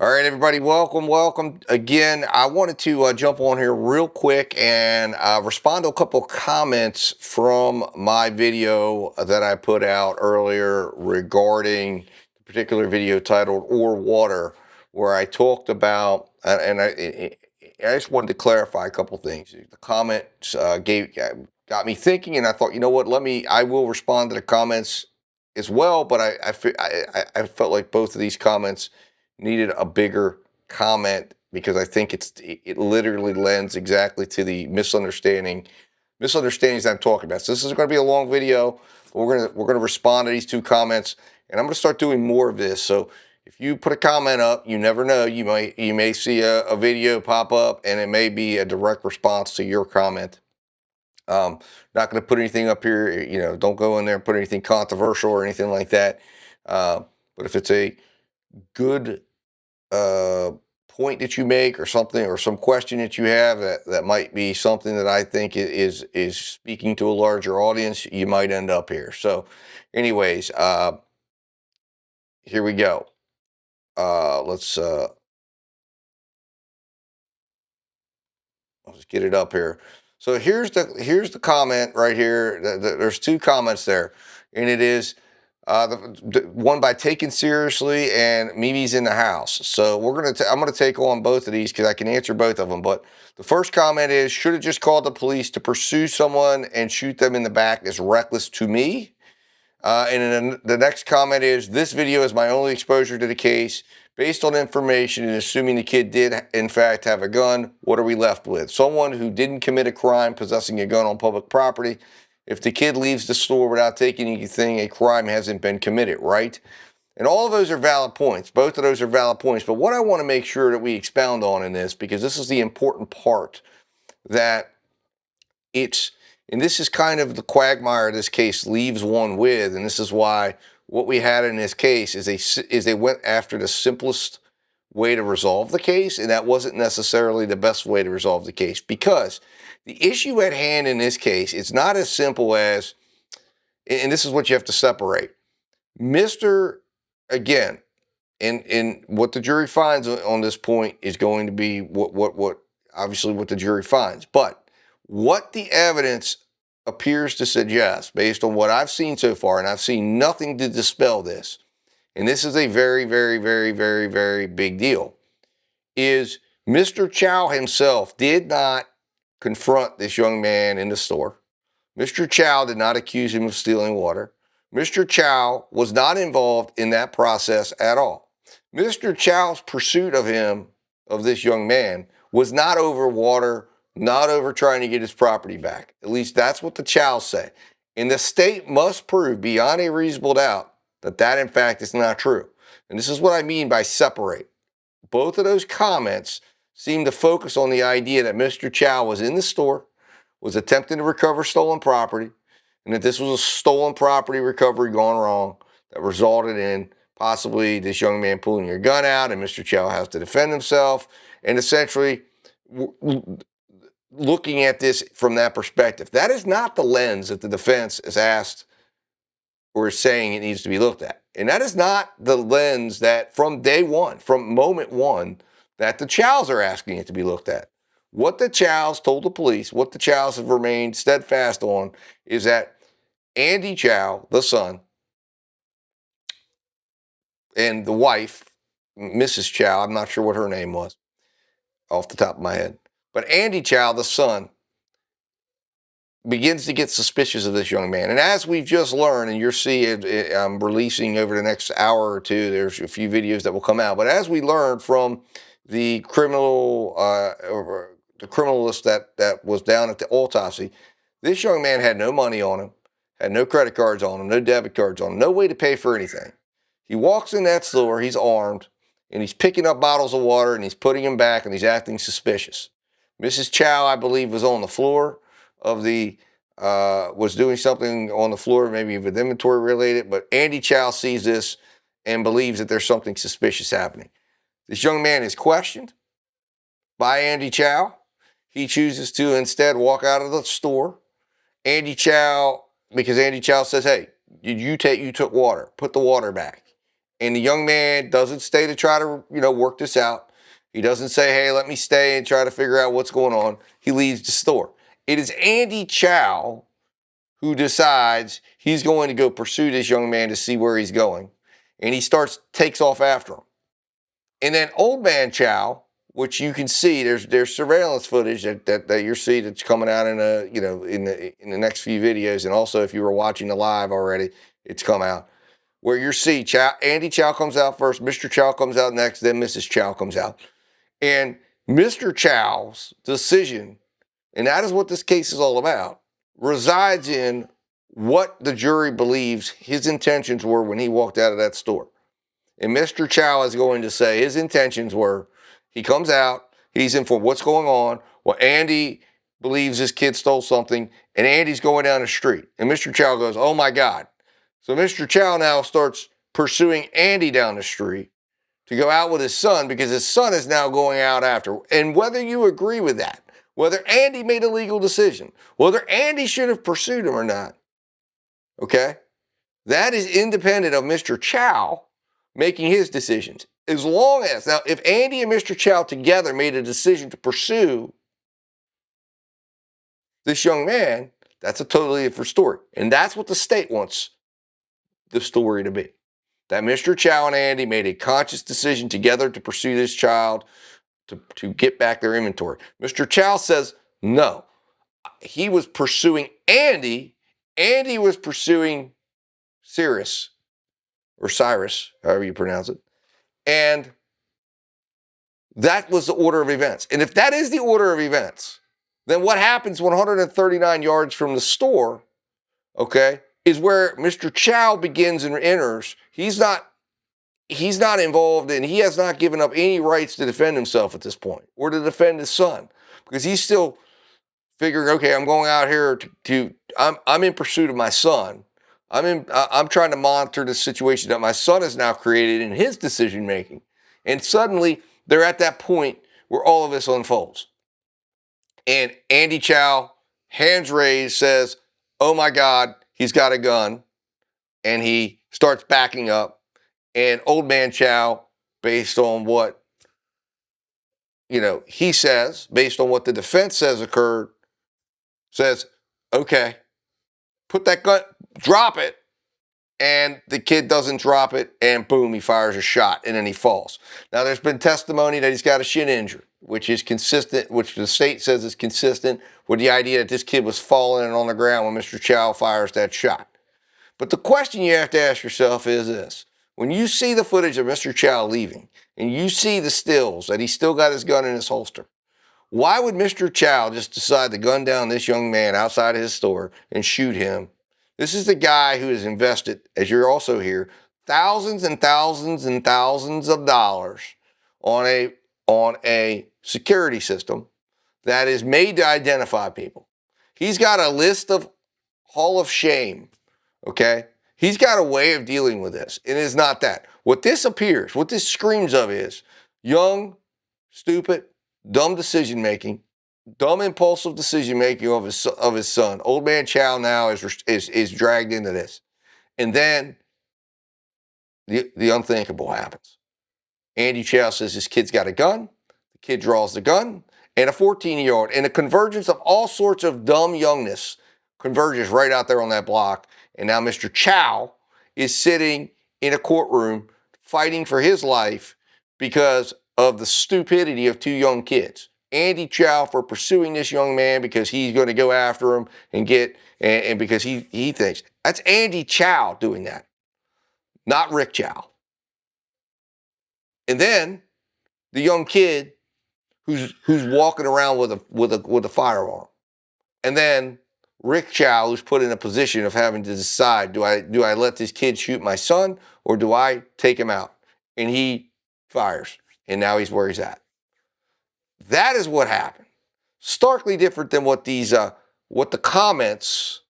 All right, everybody, welcome again. I wanted to jump on here real quick and respond to a couple comments from my video that I put out earlier regarding the particular video titled "Or Water," where I talked about, I just wanted to clarify a couple things. The comments got me thinking, and I thought, you know what, I will respond to the comments as well, but I felt like both of these comments needed a bigger comment because I think it literally lends exactly to the misunderstandings I'm talking about. So this is going to be a long video. But we're gonna respond to these two comments, and I'm going to start doing more of this. So if you put a comment up, you never know, you may see a video pop up, and it may be a direct response to your comment. Not going to put anything up here, don't go in there and put anything controversial or anything like that. But if it's a good point that you make or something, or some question that you have that might be something that I think is speaking to a larger audience, you might end up here. So anyways, here we go. Let's get it up here. So here's the comment right here. There's two comments there, and it is the one by Taken Seriously and Mimi's in the House. So I'm gonna take on both of these because I can answer both of them. But the first comment is, should have just called the police. To pursue someone and shoot them in the back is reckless to me. And then the next comment is, this video is my only exposure to the case. Based on information and assuming the kid did in fact have a gun, what are we left with? Someone who didn't commit a crime possessing a gun on public property. If the kid leaves the store without taking anything, a crime hasn't been committed, right? And all of those are valid points. Both of those are valid points. But what I want to make sure that we expound on in this, because this is the important part, that and this is kind of the quagmire this case leaves one with, and this is why what we had in this case is they went after the simplest way to resolve the case, and that wasn't necessarily the best way to resolve the case, because the issue at hand in this case, it's not as simple as, and this is what you have to separate. Again, and what the jury finds on this point is going to be what obviously what the jury finds, but what the evidence appears to suggest, based on what I've seen so far, and I've seen nothing to dispel this, and this is a very, very, very, very, very big deal, is Mr. Chow himself did not confront this young man in the store. Mr. Chow did not accuse him of stealing water. Mr. Chow was not involved in that process at all. Mr. Chow's pursuit of this young man, was not over water, not over trying to get his property back. At least that's what the Chows say. And the state must prove beyond a reasonable doubt that in fact is not true. And this is what I mean by separate. Both of those comments seem to focus on the idea that Mr. Chow was in the store, was attempting to recover stolen property, and that this was a stolen property recovery gone wrong that resulted in possibly this young man pulling a gun out, and Mr. Chow has to defend himself, and essentially looking at this from that perspective. That is not the lens that the defense is asked or is saying it needs to be looked at. And that is not the lens that from day one, from moment one, that the Chows are asking it to be looked at. What the Chows told the police, what the Chows have remained steadfast on, is that Andy Chow, the son, and the wife, Mrs. Chow, I'm not sure what her name was off the top of my head, but Andy Chow, the son, begins to get suspicious of this young man. And as we've just learned, and you'll see it, I'm releasing over the next hour or two, there's a few videos that will come out. But as we learned from the criminalist that was down at the autopsy, this young man had no money on him, had no credit cards on him, no debit cards on him, no way to pay for anything. He walks in that store, he's armed, and he's picking up bottles of water, and he's putting them back, and he's acting suspicious. Mrs. Chow, I believe, was on the floor of was doing something on the floor, maybe with inventory related, but Andy Chow sees this and believes that there's something suspicious happening. This young man is questioned by Andy Chow. He chooses to instead walk out of the store. Andy Chow, because Andy Chow says, hey, you took water, put the water back. And the young man doesn't stay to try to, work this out. He doesn't say, hey, let me stay and try to figure out what's going on. He leaves the store. It is Andy Chow who decides he's going to go pursue this young man to see where he's going. And he takes off after him. And then old man Chow, which you can see, there's surveillance footage that you see that's coming out in the next few videos, and also if you were watching the live already, it's come out. Where you see Andy Chow comes out first, Mr. Chow comes out next, then Mrs. Chow comes out. And Mr. Chow's decision, and that is what this case is all about, resides in what the jury believes his intentions were when he walked out of that store. And Mr. Chow is going to say his intentions were, he comes out, he's informed what's going on. Well, Andy believes his kid stole something, and Andy's going down the street. And Mr. Chow goes, oh my God. So Mr. Chow now starts pursuing Andy down the street to go out with his son, because his son is now going out after. And whether you agree with that, whether Andy made a legal decision, whether Andy should have pursued him or not, okay, that is independent of Mr. Chow making his decisions. As long as, now, if Andy and Mr. Chow together made a decision to pursue this young man, that's a totally different story. And that's what the state wants the story to be. That Mr. Chow and Andy made a conscious decision together to pursue this child to get back their inventory. Mr. Chow says, no, he was pursuing Andy. Andy was pursuing Cyrus, or Cyrus, however you pronounce it. And that was the order of events. And if that is the order of events, then what happens 139 yards from the store, okay, is where Mr. Chow begins and enters. He's not involved, and he has not given up any rights to defend himself at this point, or to defend his son, because he's still figuring, okay, I'm going out here I'm in pursuit of my son. I'm trying to monitor the situation that my son has now created in his decision making. And suddenly they're at that point where all of this unfolds. And Andy Chow, hands raised, says, oh my God, he's got a gun. And he starts backing up. And old man Chow, based on what, he says, based on what the defense says occurred, says, okay, put that gun, drop it. And the kid doesn't drop it, and boom, he fires a shot, and then he falls. Now, there's been testimony that he's got a shin injury, which is consistent, which the state says is consistent with the idea that this kid was falling on the ground when Mr. Chow fires that shot. But the question you have to ask yourself is this. When you see the footage of Mr. Chow leaving, and you see the stills that he's still got his gun in his holster, why would Mr. Chow just decide to gun down this young man outside of his store and shoot him? This is the guy who has invested, as you're also here, thousands and thousands and thousands of dollars on a security system that is made to identify people. He's got a list of Hall of Shame, okay? He's got a way of dealing with this. It is not that. What this screams of is young, stupid, dumb decision-making, dumb impulsive decision-making of his son. Old man Chow now is dragged into this. And then the unthinkable happens. Andy Chow says his kid's got a gun. The kid draws the gun, and a 14-year-old, and a convergence of all sorts of dumb youngness converges right out there on that block. And now Mr. Chow is sitting in a courtroom fighting for his life because of the stupidity of two young kids. Andy Chow for pursuing this young man because he's going to go after him and because he thinks. That's Andy Chow doing that, not Rick Chow. And then the young kid who's walking around with a firearm. And then Rick Chow, who's put in a position of having to decide, do I let this kid shoot my son, or do I take him out? And he fires, and now he's where he's at. That is what happened. Starkly different than what the comments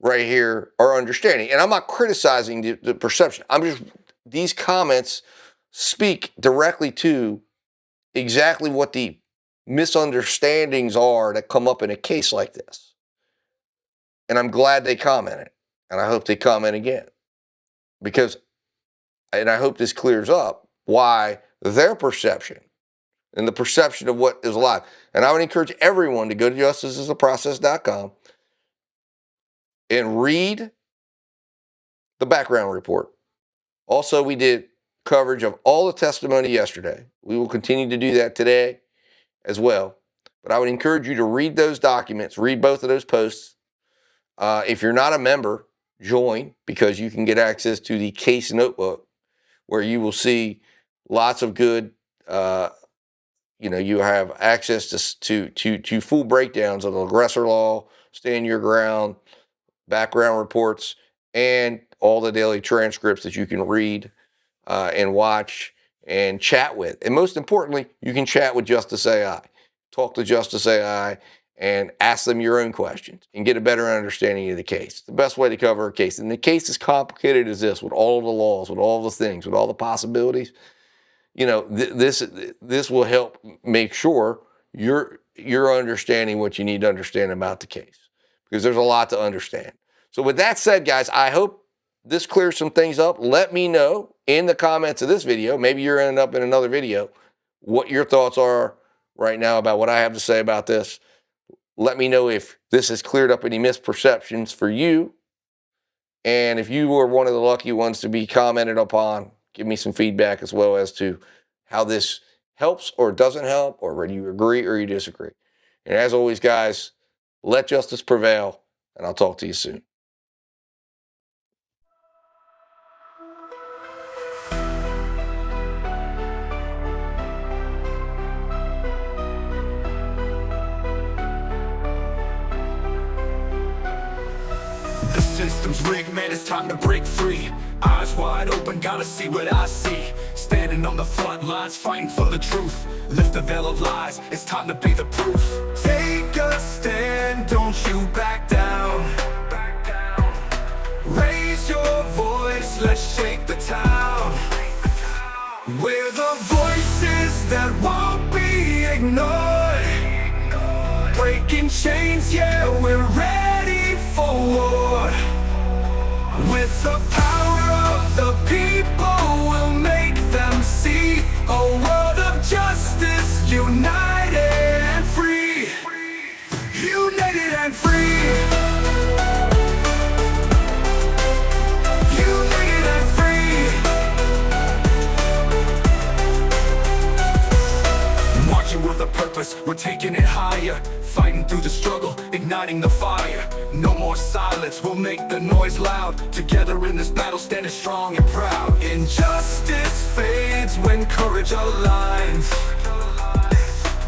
right here are understanding. And I'm not criticizing the perception. These comments speak directly to exactly what the misunderstandings are that come up in a case like this. And I'm glad they commented, and I hope they comment again, because and I hope this clears up why their perception and the perception of what is alive. And I would encourage everyone to go to justiceisaprocess.com and read the background report. Also, we did coverage of all the testimony yesterday. We will continue to do that today as well. But I would encourage you to read those documents, read both of those posts. If you're not a member, join, because you can get access to the case notebook where you will see lots of good, you have access to full breakdowns of the aggressor law, stand your ground, background reports, and all the daily transcripts that you can read and watch and chat with. And most importantly, you can chat with Justice AI. Talk to Justice AI and ask them your own questions and get a better understanding of the case. The best way to cover a case. And the case is complicated as this, with all of the laws, with all the things, with all the possibilities. This will help make sure you're understanding what you need to understand about the case, because there's a lot to understand. So with that said, guys, I hope this clears some things up. Let me know in the comments of this video, maybe you're ending up in another video, what your thoughts are right now about what I have to say about this. Let me know if this has cleared up any misperceptions for you. And if you were one of the lucky ones to be commented upon, give me some feedback as well as to how this helps or doesn't help, or whether you agree or you disagree. And as always, guys, let justice prevail, and I'll talk to you soon. The system's rigged, man, it's time to break free. Eyes wide open, gotta see what I see. Standing on the front lines, fighting for the truth. Lift the veil of lies, it's time to be the proof. Take a stand, don't you back down. Raise your voice, let's shake the town. We're the voices that won't be ignored. Breaking chains, yeah, we're ready for war. With the power of the people, we'll make them see a world of justice, united and free. United and free. United and free. Marching with a purpose, we're taking it higher. Fighting through the struggle, igniting the fire. No more silence, we'll make the noise loud. Together in this battle, standing strong and proud. Injustice fades when courage aligns.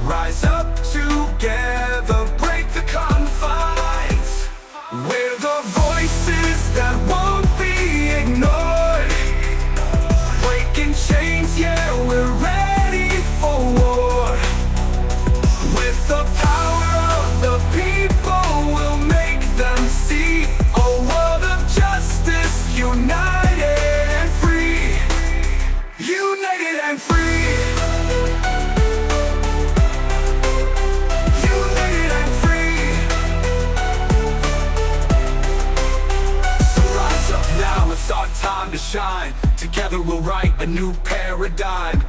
Rise up together, break the confines. We're the voices that won't be ignored. Breaking chains, yeah, we're ready for war. With the power of the people, we'll make them see a world of justice, united and free. United and free. United and free. So rise up now, it's our time to shine. Together we'll write a new paradigm.